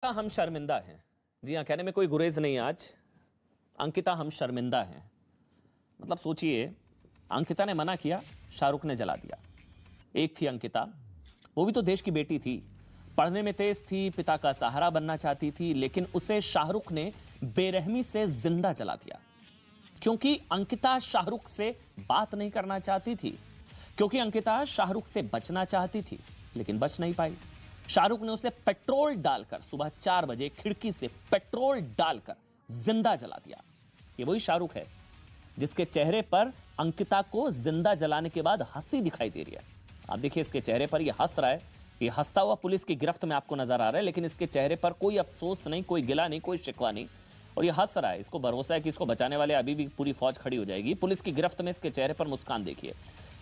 हम शर्मिंदा हैं। जी हाँ, कहने में कोई गुरेज नहीं आज। अंकिता हम शर्मिंदा हैं। मतलब सोचिए, अंकिता ने मना किया, शाहरुख ने जला दिया। एक थी अंकिता, वो भी तो देश की बेटी थी, पढ़ने में तेज थी, पिता का सहारा बनना चाहती थी, लेकिन उसे शाहरुख ने बेरहमी से जिंदा जला दिया। क्योंकि अंकिता शाहरुख से बात नहीं करना चाहती थी, क्योंकि अंकिता शाहरुख से बचना चाहती थी, लेकिन बच नहीं पाई। शाहरुख ने उसे पेट्रोल डालकर सुबह 4 बजे खिड़की से पेट्रोल डालकर जिंदा जला दिया। ये वही शाहरुख है जिसके चेहरे पर अंकिता को जिंदा जलाने के बाद हंसी दिखाई दे रही है। आप देखिए, इसके चेहरे पर ये हंस रहा है, ये हंसता हुआ पुलिस की गिरफ्त में आपको नजर आ रहा है, लेकिन इसके चेहरे पर कोई अफसोस नहीं, कोई गिला नहीं, कोई शिकवा नहीं, और ये हंस रहा है। इसको भरोसा है कि इसको बचाने वाले अभी भी पूरी फौज खड़ी हो जाएगी। पुलिस की गिरफ्त में इसके चेहरे पर मुस्कान देखिए।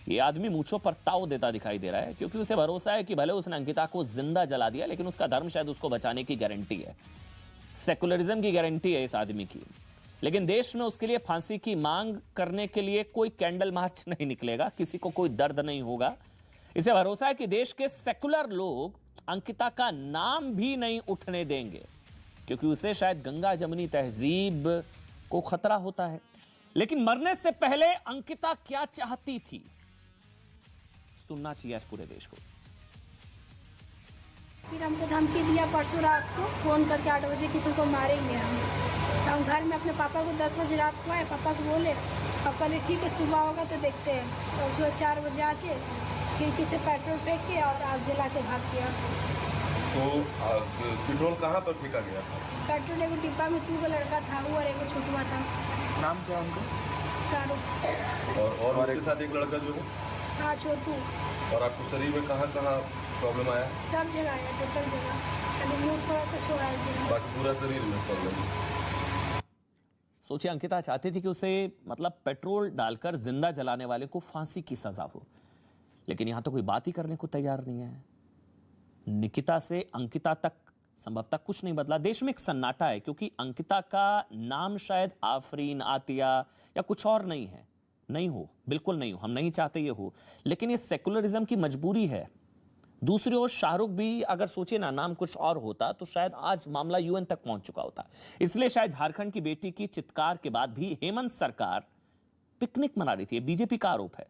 ये आदमी मूंछों पर ताव देता दिखाई दे रहा है, क्योंकि उसे भरोसा है कि भले उसने अंकिता को जिंदा जला दिया, लेकिन उसका धर्म शायद उसको बचाने की गारंटी है, सेकुलरिज्म की गारंटी है इस आदमी की। लेकिन देश में उसके लिए फांसी की मांग करने के लिए कोई कैंडल मार्च नहीं निकलेगा, किसी को कोई दर्द नहीं होगा। इसे भरोसा है कि देश के सेकुलर लोग अंकिता का नाम भी नहीं उठने देंगे, क्योंकि उसे शायद गंगा जमुनी तहजीब को खतरा होता है। लेकिन मरने से पहले अंकिता क्या चाहती थी, सुनना चाहिए आज पूरे देश को। फिर हमको धमकी दिया परसों रात को फोन करके 8 बजे कि तुमको मारेंगे हम घर में अपने पापा को 10 बजे रात को आए, पापा को बोले, पापा ने ठीक है सुबह होगा तो देखते हैं। तो सुबह 4 बजे आके खिड़की से पेट्रोल फेंक के और आग जला के भाग गया। तो पेट्रोल कहाँ पर फेंका गया था? पेट्रोल एगो डिब्बा में 2 लड़का था, वो और एगो छोटुआ था। नाम क्या उनका? शाहरुख। और उसके साथ एक लड़का जो है? हाँ, छोटू। और आपको शरीर में कहाँ कहाँ प्रॉब्लम आया? सब जगह आया, टोटल जगह, मुंह थोड़ा सा छोड़ा है, बाकी पूरा शरीर में प्रॉब्लम है। सोचिए, अंकिता चाहती थी कि उसे मतलब पेट्रोल डालकर जिंदा जलाने वाले को फांसी की सजा हो, लेकिन यहां तो कोई बात ही करने को तैयार नहीं है। निकिता से अंकिता तक संभवतः कुछ नहीं बदला। देश में एक सन्नाटा है, क्योंकि अंकिता का नाम शायद आफरीन, आतिया या कुछ और नहीं है। नहीं हो, बिल्कुल नहीं हो, हम नहीं चाहते ये हो, लेकिन ये सेकुलरिज्म की मजबूरी है। दूसरी ओर शाहरुख भी अगर सोचे ना, नाम कुछ और होता तो शायद आज मामला यूएन तक पहुंच चुका होता। इसलिए शायद झारखंड की बेटी की चित्कार के बाद भी हेमंत सरकार पिकनिक मना रही थी। बीजेपी का आरोप है,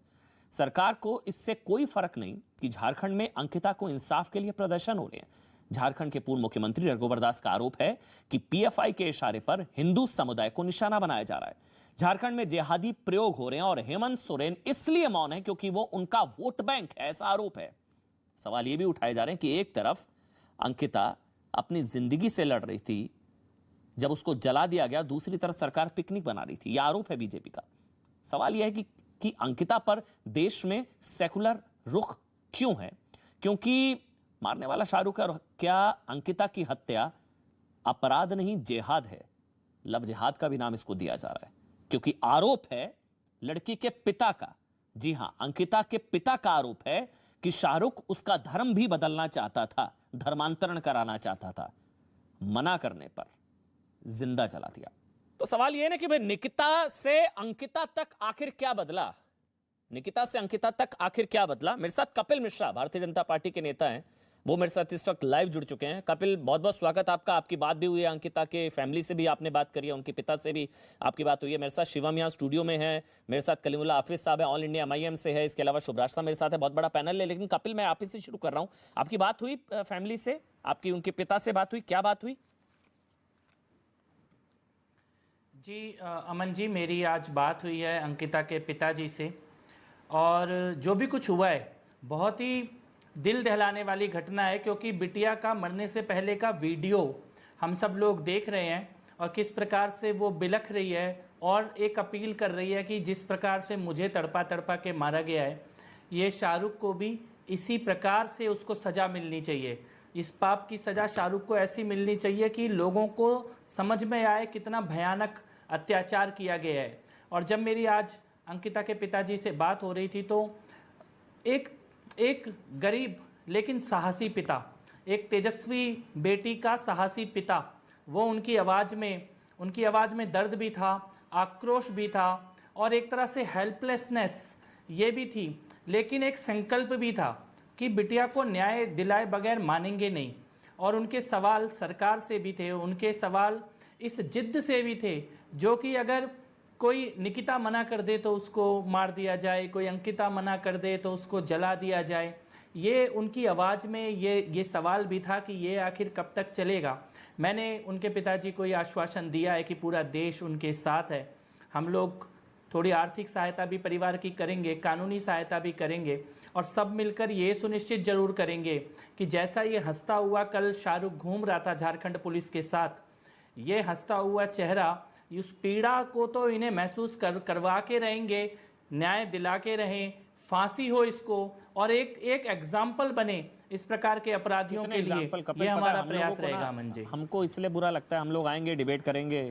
सरकार को इससे कोई फर्क नहीं कि झारखंड में अंकिता को इंसाफ के लिए प्रदर्शन हो रहे हैं। झारखंड के पूर्व मुख्यमंत्री रघुवर दास का आरोप है कि पीएफआई के इशारे पर हिंदू समुदाय को निशाना बनाया जा रहा है। झारखंड में जिहादी प्रयोग हो रहे हैं और हेमंत सोरेन इसलिए मौन है क्योंकि वो उनका वोट बैंक है, ऐसा आरोप है। सवाल ये भी उठाए जा रहे हैं कि एक तरफ अंकिता अपनी जिंदगी से लड़ रही थी, जब उसको जला दिया गया, दूसरी तरफ सरकार पिकनिक बना रही थी। यह आरोप है बीजेपी का। सवाल यह है कि अंकिता पर देश में सेकुलर रुख क्यों है? क्योंकि मारने वाला शाहरुख है, और क्या अंकिता की हत्या अपराध नहीं, जिहाद है? लव जिहाद का भी नाम इसको दिया जा रहा है, क्योंकि आरोप है लड़की के पिता का। जी हां, अंकिता के पिता का आरोप है कि शाहरुख उसका धर्म भी बदलना चाहता था, धर्मांतरण कराना चाहता था। मना करने पर जिंदा जला दिया। तो सवाल यह है ना कि भाई, निकिता से अंकिता तक आखिर क्या बदला? निकिता से अंकिता तक आखिर क्या बदला? मेरे साथ कपिल मिश्रा, भारतीय जनता पार्टी के नेता हैं, वो मेरे साथ इस वक्त लाइव जुड़ चुके हैं। कपिल, बहुत बहुत स्वागत आपका। आपकी बात भी हुई है, अंकिता के फैमिली से भी आपने बात करी है, उनके पिता से भी आपकी बात हुई है। मेरे साथ शिवम यहाँ स्टूडियो में है, मेरे साथ कलीमुल्लाह हाफिज साहब है, ऑल इंडिया एमआईएम से है, इसके अलावा शुभराज मेरे साथ है। बहुत बड़ा पैनल है। लेकिन कपिल, मैं आप ही से शुरू कर रहा हूँ। आपकी बात हुई फैमिली से, आपकी उनके पिता से बात हुई, क्या बात हुई? जी अमन जी, मेरी आज बात हुई है अंकिता के पिताजी से, और जो भी कुछ हुआ है बहुत ही दिल दहलाने वाली घटना है, क्योंकि बिटिया का मरने से पहले का वीडियो हम सब लोग देख रहे हैं, और किस प्रकार से वो बिलख रही है और एक अपील कर रही है कि जिस प्रकार से मुझे तड़पा तड़पा के मारा गया है, ये शाहरुख को भी इसी प्रकार से उसको सज़ा मिलनी चाहिए। इस पाप की सज़ा शाहरुख को ऐसी मिलनी चाहिए कि लोगों को समझ में आए कितना भयानक अत्याचार किया गया है। और जब मेरी आज अंकिता के पिताजी से बात हो रही थी, तो एक गरीब लेकिन साहसी पिता, एक तेजस्वी बेटी का साहसी पिता, वो उनकी आवाज़ में दर्द भी था, आक्रोश भी था, और एक तरह से हेल्पलेसनेस ये भी थी, लेकिन एक संकल्प भी था कि बिटिया को न्याय दिलाए बगैर मानेंगे नहीं। और उनके सवाल सरकार से भी थे, उनके सवाल इस जिद्द से भी थे जो कि अगर कोई निकिता मना कर दे तो उसको मार दिया जाए, कोई अंकिता मना कर दे तो उसको जला दिया जाए। ये उनकी आवाज़ में ये सवाल भी था कि ये आखिर कब तक चलेगा। मैंने उनके पिताजी को ये आश्वासन दिया है कि पूरा देश उनके साथ है। हम लोग थोड़ी आर्थिक सहायता भी परिवार की करेंगे, कानूनी सहायता भी करेंगे और सब मिलकर ये सुनिश्चित जरूर करेंगे कि जैसा ये हंसता हुआ कल शाहरुख घूम रहा था झारखंड पुलिस के साथ, ये हंसता हुआ चेहरा उस पीड़ा को तो इन्हें महसूस करवा के रहेंगे, न्याय दिला के रहें, फांसी हो इसको और एक एग्जाम्पल बने इस प्रकार के अपराधियों के लिए। ये हमारा प्रयास रहेगा। अमन जी, हमको इसलिए बुरा लगता है, हम लोग आएंगे डिबेट करेंगे,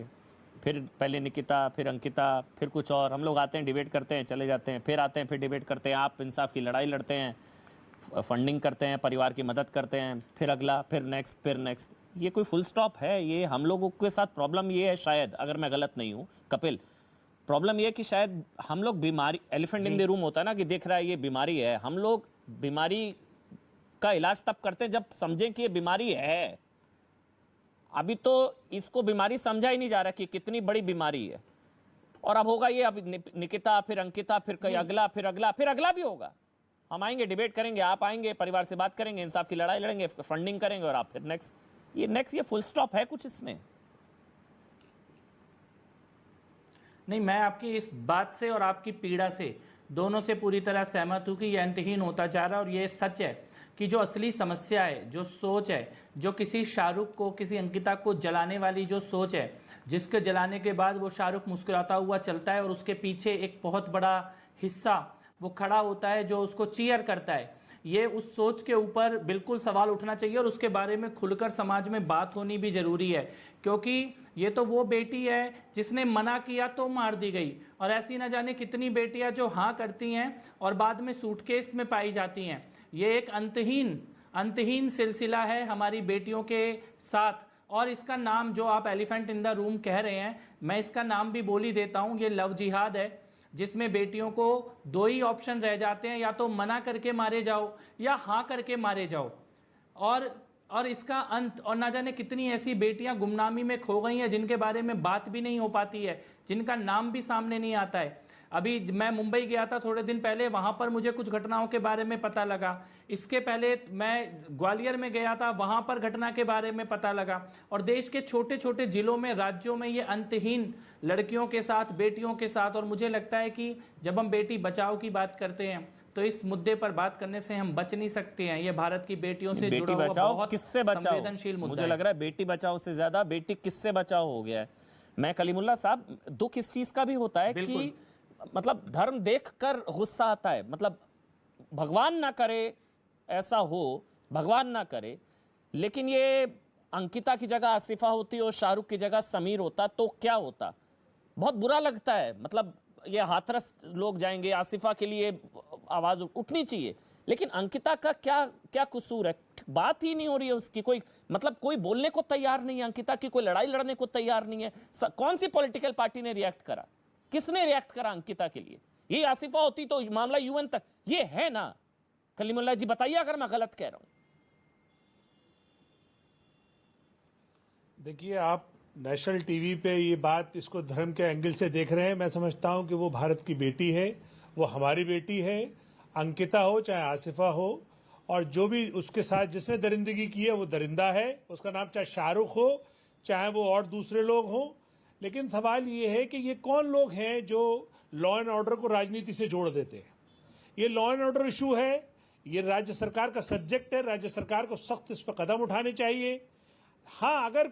फिर पहले निकिता, फिर अंकिता, फिर कुछ और, हम लोग आते हैं डिबेट करते हैं चले जाते हैं, फिर आते हैं फिर डिबेट करते हैं, आप इंसाफ की लड़ाई लड़ते हैं, फंडिंग करते हैं, परिवार की मदद करते हैं, फिर अगला, फिर नेक्स्ट, फिर नेक्स्ट। ये कोई फुल स्टॉप है? ये हम लोगों के साथ प्रॉब्लम ये है शायद, अगर मैं गलत नहीं हूँ कपिल, प्रॉब्लम ये कि शायद हम लोग बीमारी, एलिफेंट इन द रूम होता है ना कि देख रहा है ये बीमारी है, हम लोग बीमारी का इलाज तब करते हैं जब समझें कि ये बीमारी है। अभी तो इसको बीमारी समझा ही नहीं जा रहा कि कितनी बड़ी बीमारी है। और अब होगा ये, अब निकिता, फिर अंकिता, फिर कई अगला, फिर अगला, फिर अगला भी होगा। हम आएंगे डिबेट करेंगे, आप आएंगे परिवार से बात करेंगे, इंसाफ की लड़ाई लड़ेंगे, फंडिंग करेंगे और आप फिर नेक्स्ट। ये फुल स्टॉप है कुछ इसमें? नहीं, मैं आपकी इस बात से और आपकी पीड़ा से दोनों से पूरी तरह सहमत हूं कि यह अंतहीन होता जा रहा है। और ये सच है कि जो असली समस्या है, जो सोच है, जो किसी शाहरुख को, किसी अंकिता को जलाने वाली जो सोच है, जिसके जलाने के बाद वो शाहरुख मुस्कुराता हुआ चलता है और उसके पीछे एक बहुत बड़ा हिस्सा वो खड़ा होता है जो उसको चीयर करता है, ये उस सोच के ऊपर बिल्कुल सवाल उठना चाहिए और उसके बारे में खुलकर समाज में बात होनी भी जरूरी है। क्योंकि ये तो वो बेटी है जिसने मना किया तो मार दी गई, और ऐसी न जाने कितनी बेटियां जो हाँ करती हैं और बाद में सूटकेस में पाई जाती हैं। ये एक अंतहीन सिलसिला है हमारी बेटियों के साथ। और इसका नाम जो आप एलिफेंट इन द रूम कह रहे हैं, मैं इसका नाम भी बोल ही देता हूं, ये लव जिहाद है, जिसमें बेटियों को दो ही ऑप्शन रह जाते हैं, या तो मना करके मारे जाओ या हाँ करके मारे जाओ। और इसका अंत, और ना जाने कितनी ऐसी बेटियां गुमनामी में खो गई हैं जिनके बारे में बात भी नहीं हो पाती है, जिनका नाम भी सामने नहीं आता है। अभी मैं मुंबई गया था थोड़े दिन पहले, वहां पर मुझे कुछ घटनाओं के बारे में पता लगा। इसके पहले मैं ग्वालियर में गया था, वहां पर घटना के बारे में पता लगा। और देश के छोटे छोटे जिलों में, राज्यों में ये अंतहीन लड़कियों के साथ, बेटियों के साथ। और मुझे लगता है कि जब हम बेटी बचाओ की बात करते हैं तो इस मुद्दे पर बात करने से हम बच नहीं सकते हैं। ये भारत की बेटियों से जुड़ा हुआ बहुत संवेदनशील मुद्दा है। मुझे लग रहा है बेटी बचाओ से ज्यादा बेटी किससे बचाओ हो गया है। मैं कलीमुल्लाह साहब, दुख इस चीज का भी होता है कि मतलब धर्म देखकर गुस्सा आता है। मतलब भगवान ना करे ऐसा हो, भगवान ना करे, लेकिन ये अंकिता की जगह आसिफा होती और शाहरुख की जगह समीर होता तो क्या होता? बहुत बुरा लगता है। मतलब ये हाथरस लोग जाएंगे, आसिफा के लिए आवाज उठनी चाहिए, लेकिन अंकिता का क्या कसूर है? बात ही नहीं हो रही है उसकी, कोई मतलब कोई बोलने को तैयार नहीं है अंकिता की, कोई लड़ाई लड़ने को तैयार नहीं है। कौन सी पॉलिटिकल पार्टी ने रिएक्ट करा? किसने रिएक्ट करा अंकिता के लिए? ये आसिफा होती तो मामला यूएन तक। ये है ना कलीमुल्लाह जी, बताइए अगर मैं गलत कह रहा हूं। देखिए, आप नेशनल टीवी पे ये बात, इसको धर्म के एंगल से देख रहे हैं। मैं समझता हूं कि वो भारत की बेटी है, वो हमारी बेटी है। अंकिता हो चाहे आसिफा हो, और जो भी उसके साथ जिसने दरिंदगी की है वो दरिंदा है। उसका नाम चाहे शाहरुख हो चाहे वो और दूसरे लोग हों। लेकिन सवाल ये है कि ये कौन लोग हैं जो लॉ एंड ऑर्डर को राजनीति से जोड़ देते हैं। ये लॉ एंड ऑर्डर इशू है, ये राज्य सरकार का सब्जेक्ट है। राज्य सरकार को सख्त इस पर कदम उठाने चाहिए। हाँ, अगर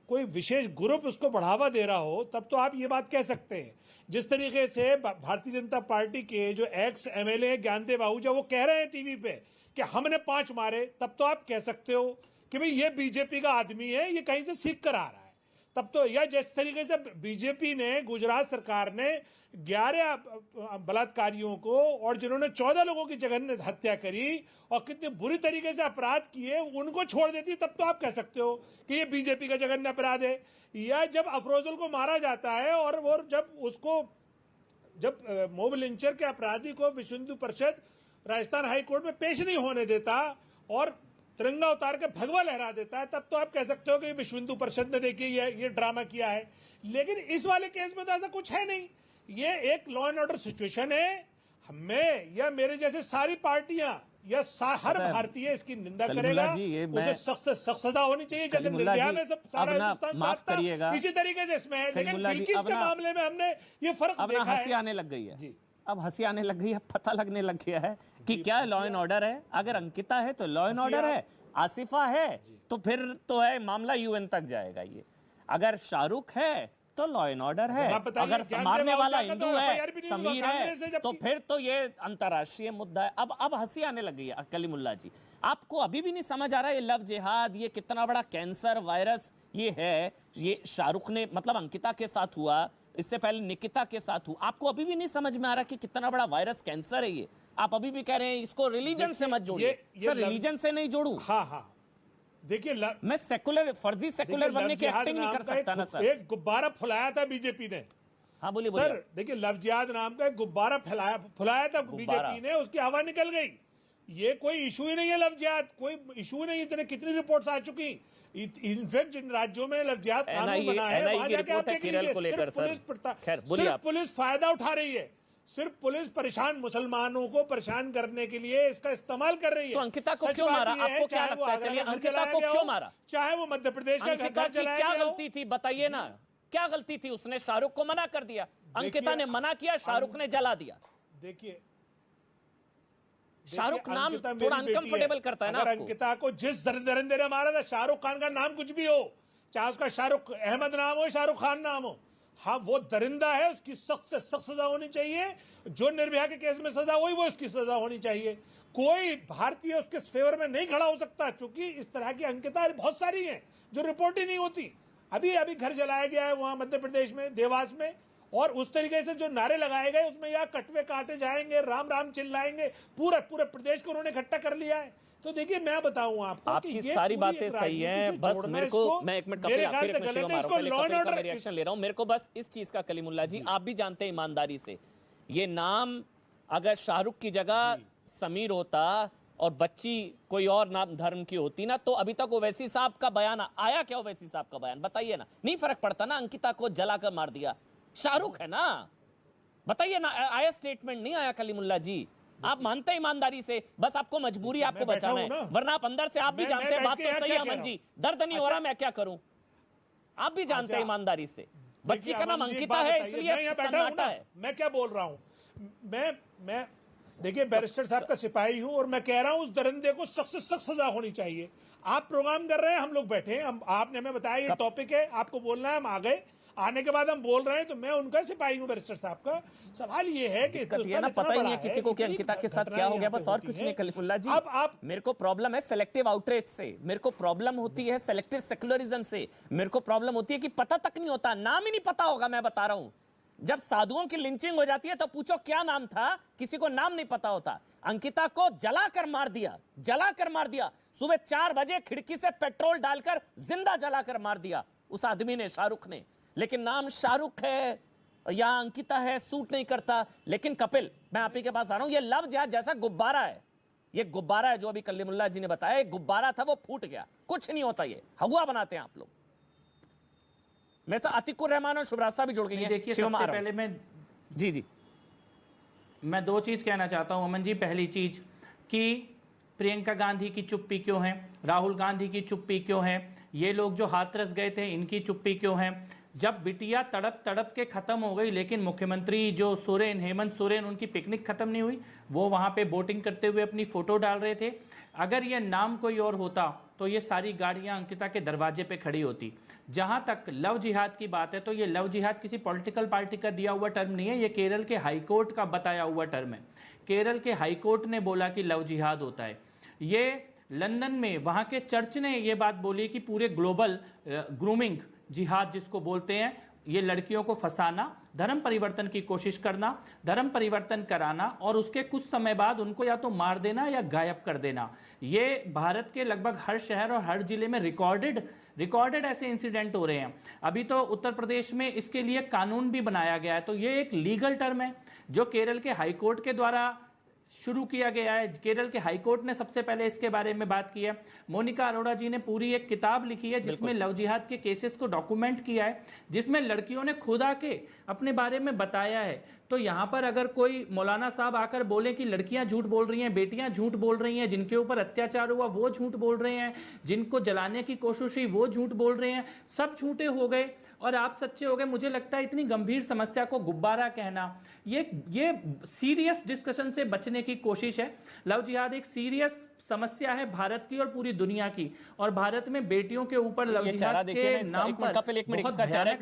कोई विशेष ग्रुप उसको बढ़ावा दे रहा हो तब तो आप ये बात कह सकते हैं। जिस तरीके से भारतीय जनता पार्टी के जो एक्स एमएलए ज्ञानदेव आहूजा वो कह रहे हैं टीवी पे कि हमने 5 मारे, तब तो आप कह सकते हो कि भाई ये बीजेपी का आदमी है, ये कहीं से सीख कर आ रहा है। तब तो, या जिस तरीके से बीजेपी ने, गुजरात सरकार ने 11 बलात्कारियों को और जिन्होंने 14 लोगों की जघन्य हत्या करी और कितने बुरी तरीके से अपराध किए, उनको छोड़ देती, तब तो आप कह सकते हो कि ये बीजेपी का जघन्य अपराध है। या जब अफरोजुल को मारा जाता है और वो जब मोब लिंचर के अपराधी को विश्व हिंदू परिषद राजस्थान हाई कोर्ट में पेश नहीं होने देता और तिरंगा उतार के भगवा लहरा देता है, तब तो आप कह सकते हो कि विश्व हिंदू परिषद ने देखिए ये ड्रामा किया है। लेकिन इस वाले केस में तो ऐसा कुछ है नहीं। ये एक लॉ एंड ऑर्डर सिचुएशन है। हमें या मेरे जैसे सारी पार्टियां या हर भारतीय इसकी निंदा करेगा। उसे सख्त से सख्त सजा होनी चाहिए, जैसे निर्भया में सब सारा हिंदुस्तान माफ करिएगा, इसी तरीके से इसमें है। लेकिन बिल्किस के मामले में हमने ये फर्क देखा है। हंसी आने लग गई है, अब हंसी आने लग गई है, पता लगने लग गया है कि क्या लॉ एंड ऑर्डर है। अगर अंकिता है तो लॉ एंड ऑर्डर है, आसिफा है तो फिर तो है मामला यूएन तक जाएगा। ये अगर शाहरुख है तो लॉ एंड ऑर्डर है, अगर मारने वाला हिंदू है, समीर है, तो फिर तो ये अंतर्राष्ट्रीय मुद्दा है। अब हंसी आने लग गई है। कलीमुल्ला जी, आपको अभी भी नहीं समझ आ रहा है ये लव जिहाद, ये कितना बड़ा कैंसर वायरस ये है। ये शाहरुख ने मतलब अंकिता के साथ हुआ, इससे पहले निकिता के साथ हुआ। आपको अभी भी नहीं समझ में आ रहा कि कितना बड़ा वायरस कैंसर है ये। आप अभी भी कह रहे हैं इसको रिलीजन से मत जोड़िए। सर रिलीजन से नहीं जोड़ू। हाँ देखिए, मैं सेकुलर फर्जी सेकुलर बनने की एक्टिंग नहीं कर सकता ना सर। एक गुब्बारा फुलाया था बीजेपी ने। हाँ बोलिए सर, देखिए लव जिहाद नाम का एक गुब्बारा फुलाया था बीजेपी ने, उसकी हवा निकल गई। ये कोई इशू ही नहीं है, लव जिहाद कोई इशू नहीं। इतने कितनी रिपोर्ट्स आ चुकी। इनफैक्ट जिन राज्यों में लव जिहाद कानून बना है वहां जाके आप देखेंगे पुलिस फायदा उठा रही है। सिर्फ पुलिस परेशान मुसलमानों को परेशान करने के लिए इसका इस्तेमाल कर रही है। तो अंकिता को क्यों मारा? आपको क्या लगता है? चलिए अंकिता को क्यों मारा? चाहे वो मध्य प्रदेश का अंकिता की क्या गलती थी बताइए ना, क्या गलती थी? उसने शाहरुख को मना कर दिया, अंकिता ने मना किया, शाहरुख ने जला दिया। देखिए शाहरुख नाम थोड़ा अनकंफर्टेबल करता है ना आपको। अंकिता को जिस दरिंदे ने मारा था, शाहरुख खान का नाम कुछ भी हो, चाहे उसका शाहरुख अहमद नाम हो, शाहरुख खान नाम हो, हाँ वो दरिंदा है, उसकी सख्त से सख्त सजा होनी चाहिए। जो निर्भया के केस में सजा हुई वो उसकी सजा होनी चाहिए। कोई भारतीय उसके फेवर में नहीं खड़ा हो सकता, क्योंकि इस तरह की अंकिता बहुत सारी हैं जो रिपोर्ट ही नहीं होती। अभी घर जलाया गया है वहां मध्य प्रदेश में, देवास में, और उस तरीके से जो नारे लगाए गए उसमें या कटवे काटे जाएंगे, राम राम चिल्लाएंगे, पूरे प्रदेश को उन्होंने इकट्ठा कर लिया है। तो देखिए मैं बताऊं आपकी सारी बातें सही हैं, बस मेरे को, मैं एक मिनट रिएक्शन ले रहा हूं। मेरे को बस इस चीज का, कलीमुल्ला जी आप भी जानते हैं ईमानदारी से, ये नाम अगर शाहरुख की जगह समीर होता और बच्ची कोई और नाम धर्म की होती ना, तो अभी तक ओवैसी साहब का बयान आया क्या? ओवैसी साहब का बयान बताइए ना, नहीं फर्क पड़ता ना। अंकिता को जलाकर मार दिया, शाहरुख है ना, बताइए ना, आया स्टेटमेंट नहीं आया? कलीमुल्ला जी आप मानते हैं ईमानदारी से, बस आपको मजबूरी आपको बचाना है, वरना आप अंदर से आप भी जानते हैं बात तो सही है अमन जी, दर्द नहीं हो रहा, मैं क्या करूं? आप भी जानते हैं ईमानदारी से बच्ची का नाम अंकिता है इसलिए सन्नाटा है। मैं क्या बोल रहा हूं, मैं देखिए बैरिस्टर साहब का सिपाही हूं और मैं कह रहा हूं उस दरिंदे को सख्त से सख्त सजा होनी चाहिए। आप प्रोग्राम कर रहे हैं, हम लोग बैठे हैं, आपने हमें बताया ये टॉपिक है, आपको बोलना है, हम आ गए, आने के बाद हम बोल रहे हैं, तो मैं उनका सिपाही हूं बैरिस्टर साहब का। सवाल ये है कि पता ही नहीं है किसी को कि अंकिता के साथ क्या हो गया, बस और कुछ नहीं। कलीमुल्ला जी अब आप, मेरे को प्रॉब्लम है सेलेक्टिव आउटरीच से, मेरे को प्रॉब्लम होती है सेलेक्टिव सेकुलरिज्म से, मेरे को प्रॉब्लम होती है कि पता तक नहीं होता, नाम ही नहीं पता होगा। मैं बता रहा हूं, जब साधुओं की लिंचिंग हो जाती है तो पूछो क्या नाम था, किसी को नाम नहीं पता होता। अंकिता को जलाकर मार दिया, जलाकर मार दिया, सुबह 4 बजे खिड़की से पेट्रोल डालकर जिंदा जलाकर मार दिया उस आदमी ने, शाहरुख ने। लेकिन नाम शाहरुख है या अंकिता है, सूट नहीं करता। लेकिन कपिल, मैं आप ही के पास आ रहा हूं, ये लव जिहाद जैसा गुब्बारा है, ये गुब्बारा है जो अभी कलीमुल्ला जी ने बताया, एक गुब्बारा था वो फूट गया, कुछ नहीं होता, ये हवा बनाते हैं आप लोग। मैं तो अतिकुर रहमान और शुभरास्ता भी जुड़ गई हैं। देखिए सबसे पहले मैं 2 चीज कहना चाहता हूं अमन जी। पहली चीज कि प्रियंका गांधी की चुप्पी क्यों है, राहुल गांधी की चुप्पी क्यों है, ये लोग जो हाथरस गए थे इनकी चुप्पी क्यों है। जब बिटिया तड़प के खत्म हो गई, लेकिन मुख्यमंत्री जो सोरेन, हेमंत सोरेन, उनकी पिकनिक खत्म नहीं हुई, वो वहां पे बोटिंग करते हुए अपनी फोटो डाल रहे थे। अगर ये नाम कोई और होता तो ये सारी गाड़ियां अंकिता के दरवाजे पे खड़ी होती। जहां तक लव जिहाद की बात है, तो ये लव जिहाद किसी पॉलिटिकल पार्टी का दिया हुआ टर्म नहीं है, ये केरल के हाईकोर्ट का बताया हुआ टर्म है। केरल के हाईकोर्ट ने बोला कि लव जिहाद होता है। ये लंदन में वहां के चर्च ने ये बात बोली कि पूरे ग्लोबल ग्रूमिंग जिहाद जिसको बोलते हैं, ये लड़कियों को फंसाना, धर्म परिवर्तन की कोशिश करना, धर्म परिवर्तन कराना और उसके कुछ समय बाद उनको या तो मार देना या गायब कर देना। ये भारत के लगभग हर शहर और हर जिले में रिकॉर्डेड ऐसे इंसिडेंट हो रहे हैं। अभी तो उत्तर प्रदेश में इसके लिए कानून भी बनाया गया है। तो ये एक लीगल टर्म है जो केरल के हाईकोर्ट के द्वारा शुरू किया गया है। केरल के हाईकोर्ट ने सबसे पहले इसके बारे में बात की है। मोनिका अरोड़ा जी ने पूरी एक किताब लिखी है जिसमें लव जिहाद के केसेस को डॉक्यूमेंट किया है, जिसमें लड़कियों ने खुद आके अपने बारे में बताया है। तो यहाँ पर अगर कोई मौलाना साहब आकर बोले कि लड़कियां झूठ बोल रही हैं, बेटियां झूठ बोल रही हैं, जिनके ऊपर अत्याचार हुआ वो झूठ बोल रहे हैं, जिनको जलाने की कोशिश हुई वो झूठ बोल रहे हैं, सब झूठे हो गए और आप सच्चे हो गए। मुझे लगता है इतनी गंभीर समस्या को गुब्बारा कहना ये सीरियस डिस्कशन से बचने की कोशिश है। लव जिहाद एक सीरियस समस्या है भारत की और पूरी दुनिया की, और भारत में बेटियों के ऊपर लव जिहाद के नाम पर बहुत भयानक